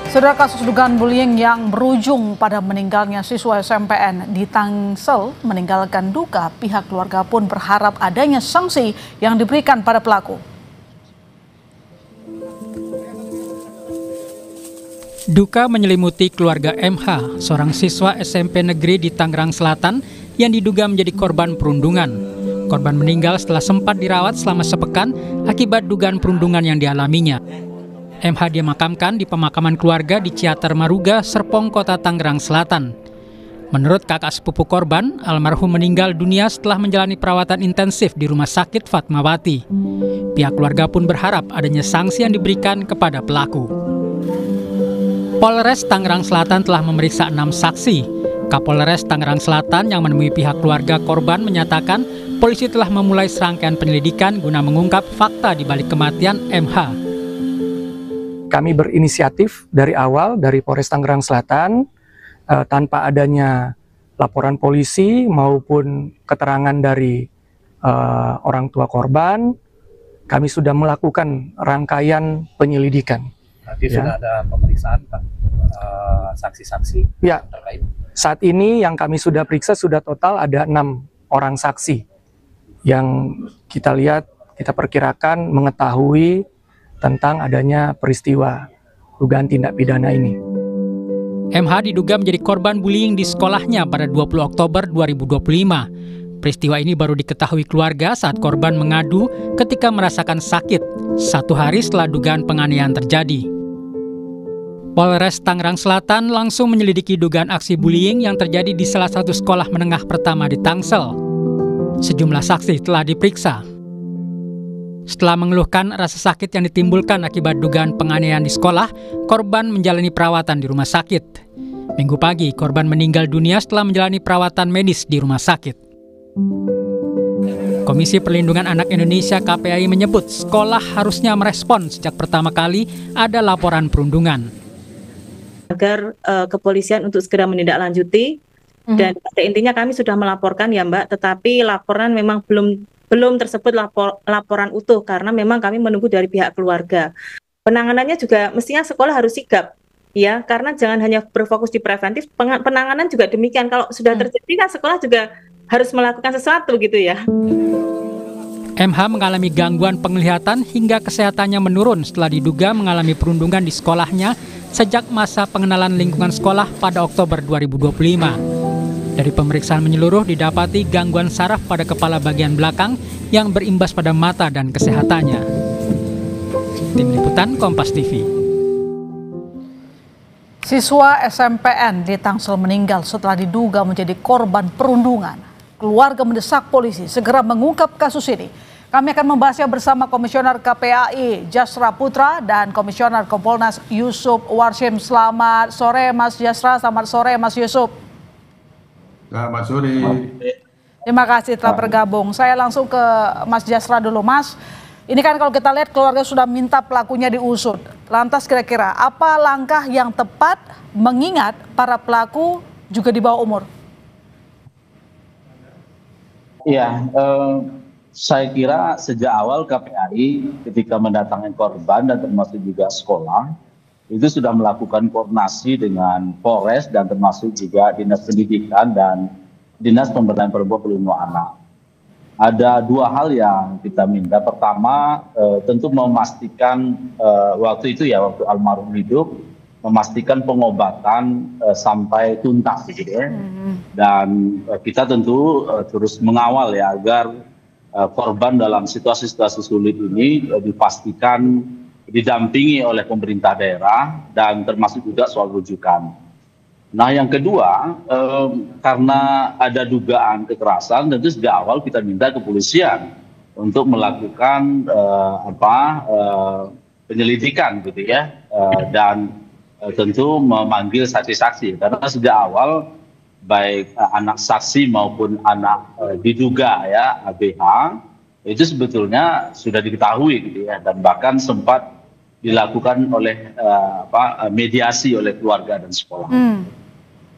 Saudara, kasus dugaan bullying yang berujung pada meninggalnya siswa SMPN di Tangsel meninggalkan duka, pihak keluarga pun berharap adanya sanksi yang diberikan pada pelaku. Duka menyelimuti keluarga MH, seorang siswa SMP negeri di Tangerang Selatan yang diduga menjadi korban perundungan. Korban meninggal setelah sempat dirawat selama sepekan akibat dugaan perundungan yang dialaminya. MH dimakamkan di pemakaman keluarga di Ciater Maruga, Serpong, Kota Tangerang Selatan. Menurut kakak sepupu korban, almarhum meninggal dunia setelah menjalani perawatan intensif di Rumah Sakit Fatmawati. Pihak keluarga pun berharap adanya sanksi yang diberikan kepada pelaku. Polres Tangerang Selatan telah memeriksa 6 saksi. Kapolres Tangerang Selatan yang menemui pihak keluarga korban menyatakan polisi telah memulai serangkaian penyelidikan guna mengungkap fakta di balik kematian MH. Kami berinisiatif dari awal dari Polres Tangerang Selatan tanpa adanya laporan polisi maupun keterangan dari orang tua korban, kami sudah melakukan rangkaian penyelidikan. Nanti sudah ada pemeriksaan Pak, saksi-saksi ya, terkait. Saat ini yang kami sudah periksa sudah total ada 6 orang saksi yang kita lihat, kita perkirakan mengetahui tentang adanya peristiwa dugaan tindak pidana ini. MH diduga menjadi korban bullying di sekolahnya pada 20 Oktober 2025. Peristiwa ini baru diketahui keluarga saat korban mengadu ketika merasakan sakit 1 hari setelah dugaan penganiayaan terjadi. Polres Tangerang Selatan langsung menyelidiki dugaan aksi bullying yang terjadi di salah satu sekolah menengah pertama di Tangsel. Sejumlah saksi telah diperiksa. Setelah mengeluhkan rasa sakit yang ditimbulkan akibat dugaan penganiayaan di sekolah, korban menjalani perawatan di rumah sakit. Minggu pagi, korban meninggal dunia setelah menjalani perawatan medis di rumah sakit. Komisi Perlindungan Anak Indonesia KPAI menyebut sekolah harusnya merespon sejak pertama kali ada laporan perundungan. Agar kepolisian untuk segera menindaklanjuti, dan pada intinya kami sudah melaporkan ya Mbak, tetapi laporan memang belum tersebut laporan utuh karena memang kami menunggu dari pihak keluarga. Penanganannya juga mestinya sekolah harus sigap ya, karena jangan hanya berfokus di preventif, penanganan juga demikian. Kalau sudah terjadi kan sekolah juga harus melakukan sesuatu gitu ya. MH mengalami gangguan penglihatan hingga kesehatannya menurun setelah diduga mengalami perundungan di sekolahnya sejak masa pengenalan lingkungan sekolah pada Oktober 2025. Dari pemeriksaan menyeluruh didapati gangguan saraf pada kepala bagian belakang yang berimbas pada mata dan kesehatannya. Tim Liputan Kompas TV. Siswa SMPN di Tangsel meninggal setelah diduga menjadi korban perundungan. Keluarga mendesak polisi segera mengungkap kasus ini. Kami akan membahasnya bersama Komisioner KPAI Jasra Putra dan Komisioner Kompolnas Yusuf Warshim. Selamat sore Mas Jasra, selamat sore Mas Yusuf. Selamat sore. Terima kasih telah bergabung. Saya langsung ke Mas Jasra dulu. Mas, ini kan kalau kita lihat keluarga sudah minta pelakunya diusut. Lantas kira-kira apa langkah yang tepat mengingat para pelaku juga di bawah umur? Ya, saya kira sejak awal KPAI ketika mendatangi korban dan termasuk juga sekolah, itu sudah melakukan koordinasi dengan Polres dan termasuk juga Dinas Pendidikan dan Dinas Pemberdayaan Perempuan Perlindungan Anak. Ada 2 hal yang kita minta. Pertama, tentu memastikan waktu itu ya, waktu almarhum hidup, memastikan pengobatan sampai tuntas gitu ya. Dan kita tentu terus mengawal ya agar korban dalam situasi-situasi sulit ini dipastikan didampingi oleh pemerintah daerah dan termasuk juga soal rujukan. Nah yang kedua, karena ada dugaan kekerasan, tentu sejak awal kita minta kepolisian untuk melakukan penyelidikan gitu ya, dan tentu memanggil saksi-saksi karena sejak awal baik anak saksi maupun anak diduga ya ABH itu sebetulnya sudah diketahui gitu ya, dan bahkan sempat dilakukan oleh mediasi oleh keluarga dan sekolah.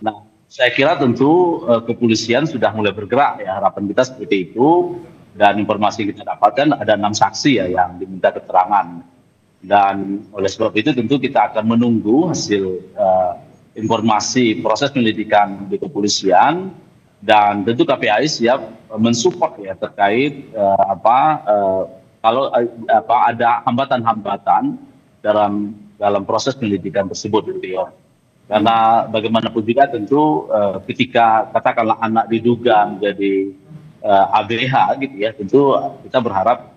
Nah, saya kira tentu kepolisian sudah mulai bergerak ya, harapan kita seperti itu, dan informasi yang kita dapatkan ada 6 saksi ya yang diminta keterangan. Dan oleh sebab itu tentu kita akan menunggu hasil informasi proses penyelidikan di kepolisian, dan tentu KPAI siap mensupport ya terkait kalau ada hambatan-hambatan dalam proses penyelidikan tersebut gitu ya. Karena bagaimanapun juga tentu ketika katakanlah anak diduga menjadi ABH gitu ya, tentu kita berharap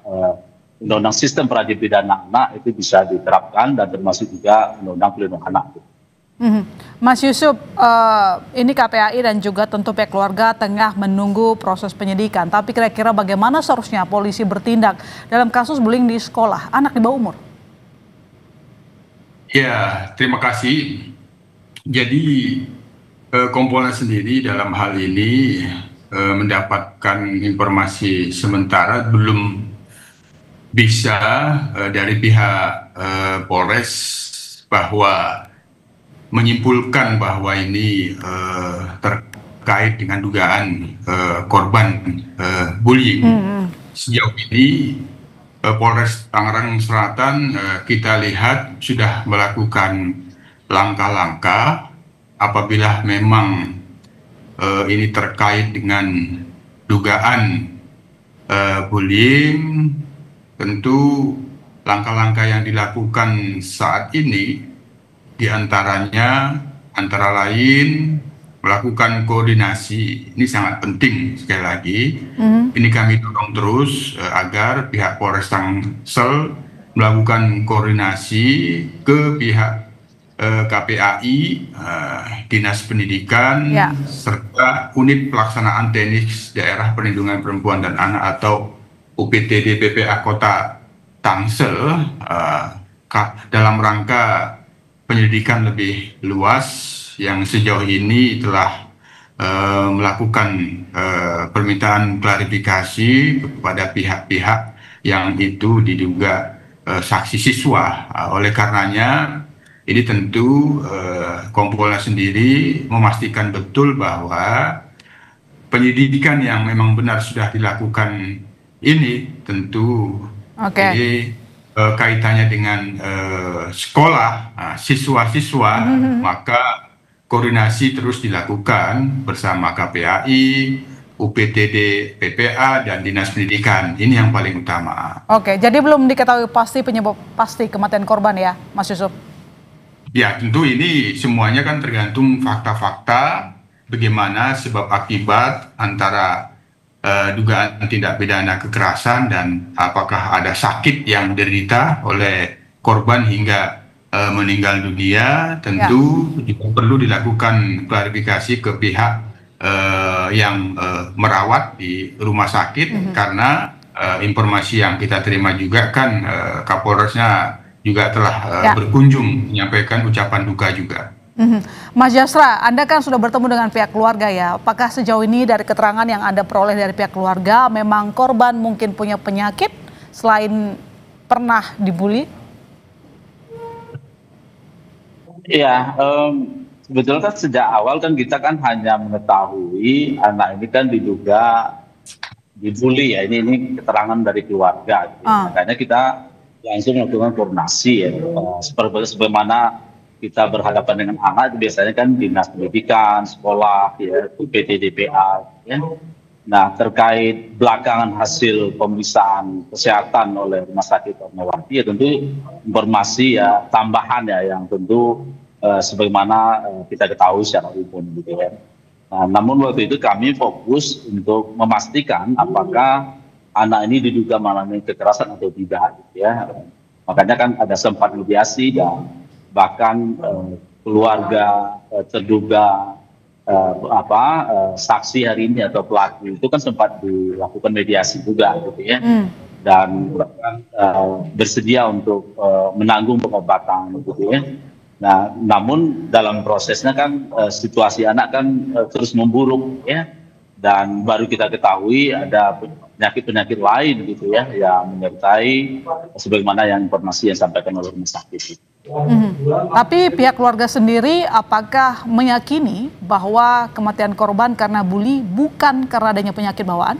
undang-undang sistem peradilan pidana anak itu bisa diterapkan, dan termasuk juga undang-undang pelindungan anak. Mas Yusuf, ini KPAI dan juga tentu pihak keluarga tengah menunggu proses penyidikan. Tapi kira-kira bagaimana seharusnya polisi bertindak dalam kasus bullying di sekolah anak di bawah umur? Ya, terima kasih. Jadi Kompolnas sendiri dalam hal ini mendapatkan informasi sementara belum bisa dari pihak Polres bahwa menyimpulkan bahwa ini terkait dengan dugaan korban bullying. Sejauh ini Polres Tangerang Selatan kita lihat sudah melakukan langkah-langkah apabila memang ini terkait dengan dugaan bullying. Tentu langkah-langkah yang dilakukan saat ini diantaranya antara lain melakukan koordinasi. Ini sangat penting sekali lagi. Ini kami dorong terus agar pihak Polres Tangsel melakukan koordinasi ke pihak KPAI, Dinas Pendidikan, serta Unit Pelaksanaan Teknis Daerah Perlindungan Perempuan dan Anak atau UPTD PPA Kota Tangsel dalam rangka penyelidikan lebih luas yang sejauh ini telah melakukan permintaan klarifikasi kepada pihak-pihak yang itu diduga saksi siswa. Oleh karenanya ini tentu Kompolnas sendiri memastikan betul bahwa penyelidikan yang memang benar sudah dilakukan ini tentu ini kaitannya dengan sekolah, siswa-siswa, maka koordinasi terus dilakukan bersama KPAI, UPTD PPA, dan Dinas Pendidikan. Ini yang paling utama. Oke, jadi belum diketahui pasti penyebab pasti kematian korban ya, Mas Yusuf? Ya, tentu ini semuanya kan tergantung fakta-fakta bagaimana sebab akibat antara dugaan tindak pidana kekerasan dan apakah ada sakit yang diderita oleh korban hingga meninggal dunia. Tentu juga perlu dilakukan klarifikasi ke pihak yang merawat di rumah sakit, karena informasi yang kita terima juga kan Kapolresnya juga telah berkunjung menyampaikan ucapan duka juga. Mas Jasra, Anda kan sudah bertemu dengan pihak keluarga ya. Apakah sejauh ini dari keterangan yang Anda peroleh dari pihak keluarga, memang korban mungkin punya penyakit selain pernah dibully? Iya, sebetulnya kan sejak awal kan kita kan hanya mengetahui anak ini kan diduga dibully ya. Ini keterangan dari keluarga. Makanya kita langsung melakukan koordinasi ya. Sebagaimana kita berhadapan dengan anak, biasanya kan Dinas Pendidikan, sekolah, ya, PTDPA. Ya. Nah, terkait belakangan hasil pemeriksaan kesehatan oleh Rumah Sakit Fatmawati, ya tentu informasi ya tambahan ya yang tentu sebagaimana kita ketahui secara umum gitu ya. Nah, namun waktu itu kami fokus untuk memastikan apakah anak ini diduga mengalami kekerasan atau tidak gitu ya. Makanya kan ada sempat mediasi dan bahkan keluarga terduga saksi hari ini atau pelaku itu kan sempat dilakukan mediasi juga gitu ya, dan bahkan bersedia untuk menanggung pengobatan gitu ya. Nah, namun dalam prosesnya kan situasi anak kan terus memburuk ya, dan baru kita ketahui ada penyakit-penyakit lain gitu ya yang menyertai sebagaimana yang informasi yang disampaikan oleh rumah sakit. Tapi pihak keluarga sendiri apakah meyakini bahwa kematian korban karena bully bukan karena adanya penyakit bawaan?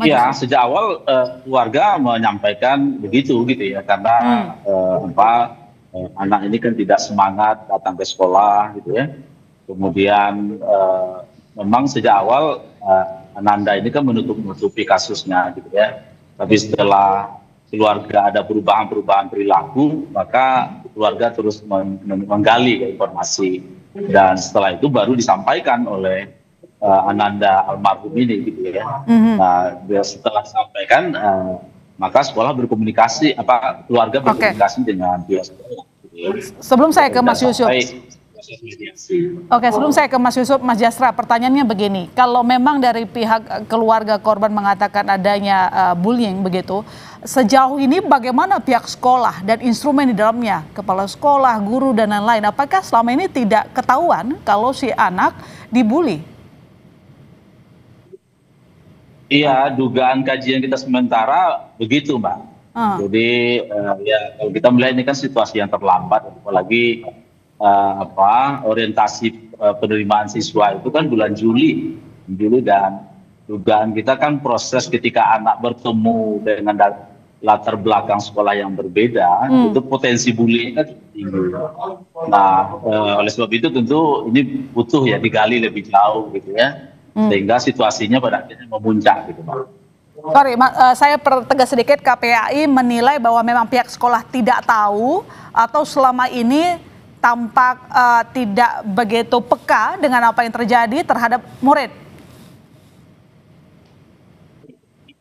Iya, sejak awal keluarga menyampaikan begitu gitu ya, karena anak ini kan tidak semangat datang ke sekolah gitu ya. Kemudian memang sejak awal Ananda ini kan menutupi kasusnya gitu ya. Tapi setelah keluarga ada perubahan-perubahan perilaku, maka keluarga terus menggali informasi, dan setelah itu baru disampaikan oleh Ananda almarhum ini gitu ya. Nah, setelah disampaikan maka sekolah berkomunikasi, keluarga berkomunikasi dengan pihak sekolah. Gitu ya. Sebelum saya ke Mas Yusuf. Oke, sebelum saya ke Mas Yusuf, Mas Jasra, pertanyaannya begini, kalau memang dari pihak keluarga korban mengatakan adanya bullying begitu, sejauh ini bagaimana pihak sekolah dan instrumen di dalamnya, kepala sekolah, guru dan lain-lain, apakah selama ini tidak ketahuan kalau si anak dibully? Iya, dugaan kajian kita sementara begitu, Mbak. Jadi ya kalau kita melihat ini kan situasi yang terlambat, apalagi orientasi penerimaan siswa itu kan bulan Juli, dan dugaan kita kan proses ketika anak bertemu dengan latar belakang sekolah yang berbeda, itu potensi bullying kan tinggi. Nah, oleh sebab itu tentu ini butuh ya digali lebih jauh gitu ya, sehingga situasinya pada akhirnya memuncak gitu, Pak. Sorry, saya pertegas sedikit, KPAI menilai bahwa memang pihak sekolah tidak tahu atau selama ini tampak tidak begitu peka dengan apa yang terjadi terhadap murid.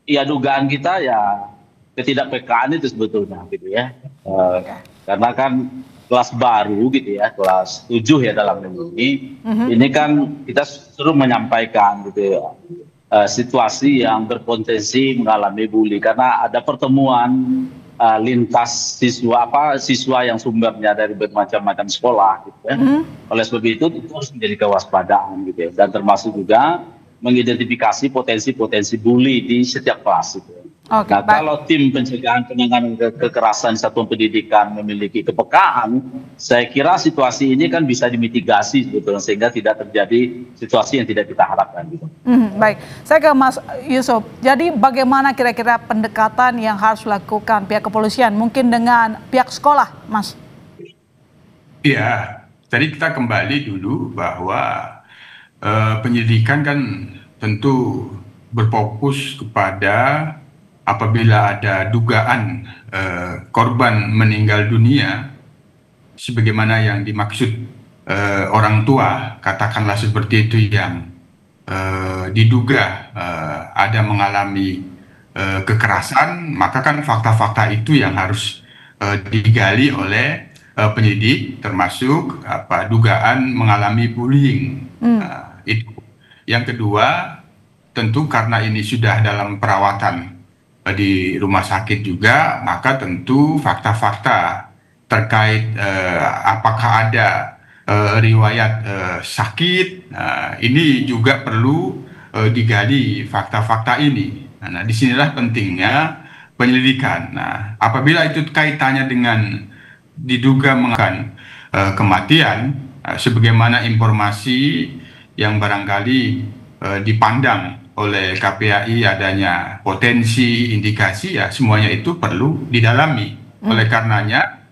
Ya, dugaan kita ya ketidakpekaan itu sebetulnya gitu ya. Karena kan kelas baru gitu ya, kelas 7 ya dalam ini. Ini kan kita suruh menyampaikan gitu ya, situasi yang berpotensi mengalami bully karena ada pertemuan lintas siswa yang sumbernya dari bermacam-macam sekolah gitu ya. Oleh sebab itu harus menjadi kewaspadaan gitu ya, dan termasuk juga mengidentifikasi potensi bully di setiap kelas gitu ya. Nah, kalau tim pencegahan penanganan kekerasan satuan pendidikan memiliki kepekaan, saya kira situasi ini kan bisa dimitigasi sebetulnya, sehingga tidak terjadi situasi yang tidak kita harapkan gitu. Baik, saya ke Mas Yusuf. Jadi bagaimana kira-kira pendekatan yang harus dilakukan pihak kepolisian, mungkin dengan pihak sekolah, Mas? Iya, tadi kita kembali dulu bahwa penyidikan kan tentu berfokus kepada apabila ada dugaan korban meninggal dunia, sebagaimana yang dimaksud orang tua, katakanlah seperti itu, yang diduga ada mengalami kekerasan, maka kan fakta-fakta itu yang harus digali oleh penyidik, termasuk dugaan mengalami bullying. Itu. Yang kedua, tentu karena ini sudah dalam perawatan di rumah sakit juga, maka tentu fakta-fakta terkait apakah ada riwayat sakit, ini juga perlu digali fakta-fakta ini. Nah, disinilah pentingnya penyelidikan. Nah, apabila itu kaitannya dengan diduga mengakibatkan kematian, sebagaimana informasi yang barangkali dipandang oleh KPAI adanya potensi indikasi, ya semuanya itu perlu didalami. Oleh karenanya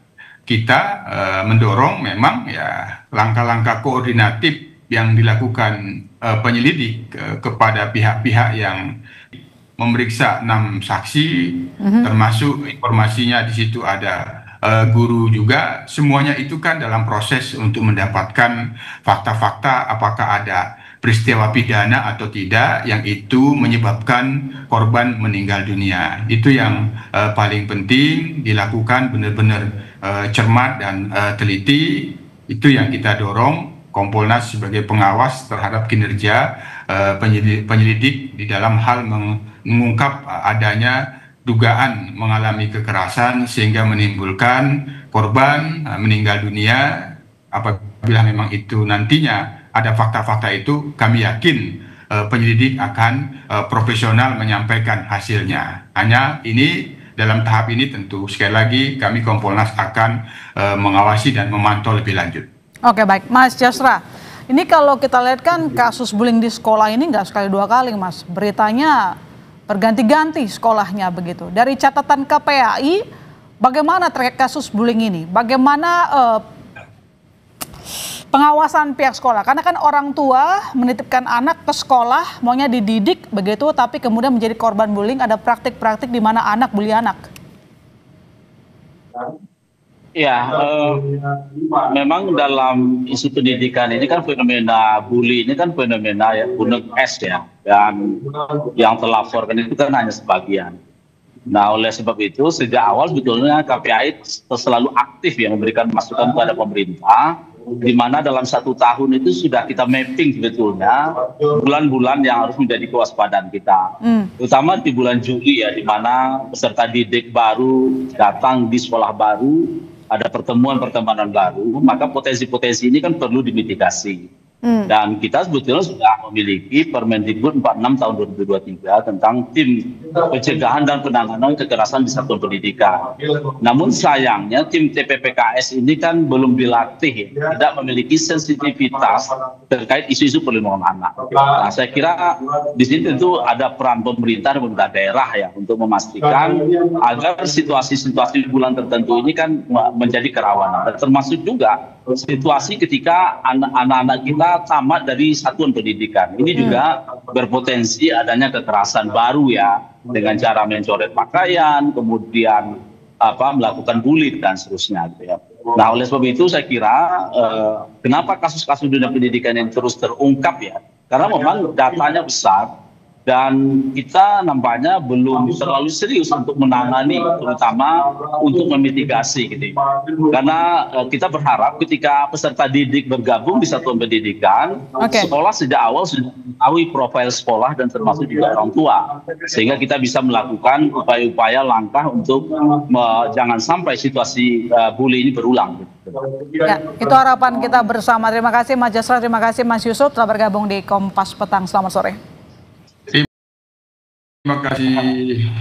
kita mendorong memang ya langkah-langkah koordinatif yang dilakukan penyelidik kepada pihak-pihak yang memeriksa 6 saksi, termasuk informasinya di situ ada guru juga. Semuanya itu kan dalam proses untuk mendapatkan fakta-fakta apakah ada peristiwa pidana atau tidak yang itu menyebabkan korban meninggal dunia. Itu yang paling penting dilakukan benar-benar cermat dan teliti. Itu yang kita dorong Kompolnas sebagai pengawas terhadap kinerja penyelidik di dalam hal mengungkap adanya dugaan mengalami kekerasan sehingga menimbulkan korban meninggal dunia. Apabila memang itu nantinya ada fakta-fakta itu, kami yakin penyelidik akan profesional menyampaikan hasilnya. Hanya ini dalam tahap ini tentu sekali lagi kami Kompolnas akan mengawasi dan memantau lebih lanjut. Oke, baik, Mas Jasra. Ini kalau kita lihat kan kasus bullying di sekolah ini nggak sekali dua kali, Mas. Beritanya berganti-ganti sekolahnya begitu. Dari catatan KPAI, bagaimana terkait kasus bullying ini? Bagaimana pengawasan pihak sekolah? Karena kan orang tua menitipkan anak ke sekolah, maunya dididik begitu, tapi kemudian menjadi korban bullying. Ada praktik-praktik di mana anak bully anak. Ya, memang dalam isu pendidikan ini kan fenomena bully ini kan fenomena ya gunung es ya, dan yang terlaporkan itu kan hanya sebagian. Nah, oleh sebab itu sejak awal sebetulnya KPAI selalu aktif ya memberikan masukan kepada pemerintah, di mana dalam 1 tahun itu sudah kita mapping sebetulnya bulan-bulan yang harus menjadi kewaspadaan kita, terutama di bulan Juli ya, di mana peserta didik baru datang di sekolah baru, ada pertemuan-pertemanan baru, maka potensi-potensi ini kan perlu dimitigasi. Dan kita sebetulnya sudah memiliki Permendikbud 46 tahun 2023 tentang tim pencegahan dan penanganan kekerasan di satuan pendidikan. Namun sayangnya tim TPPKS ini kan belum dilatih, tidak memiliki sensitivitas terkait isu-isu perlindungan anak. Nah, saya kira di sini tentu ada peran pemerintah dan pemerintah daerah ya untuk memastikan agar situasi-situasi bulan tertentu ini kan menjadi kerawanan. Termasuk juga situasi ketika anak-anak kita tamat dari satuan pendidikan. Ini juga berpotensi adanya kekerasan baru ya, dengan cara mencoret pakaian, kemudian melakukan bully dan seterusnya gitu ya. Nah, oleh sebab itu saya kira kenapa kasus-kasus dunia pendidikan yang terus terungkap ya, karena memang datanya besar dan kita nampaknya belum terlalu serius untuk menangani, terutama untuk memitigasi gitu. Karena kita berharap ketika peserta didik bergabung di satuan pendidikan, sekolah sejak awal sudah mengetahui profil sekolah dan termasuk juga orang tua, sehingga kita bisa melakukan upaya-upaya langkah untuk jangan sampai situasi bully ini berulang. Ya, itu harapan kita bersama. Terima kasih Mas Jasra, terima kasih Mas Yusuf telah bergabung di Kompas Petang. Selamat sore. Terima kasih.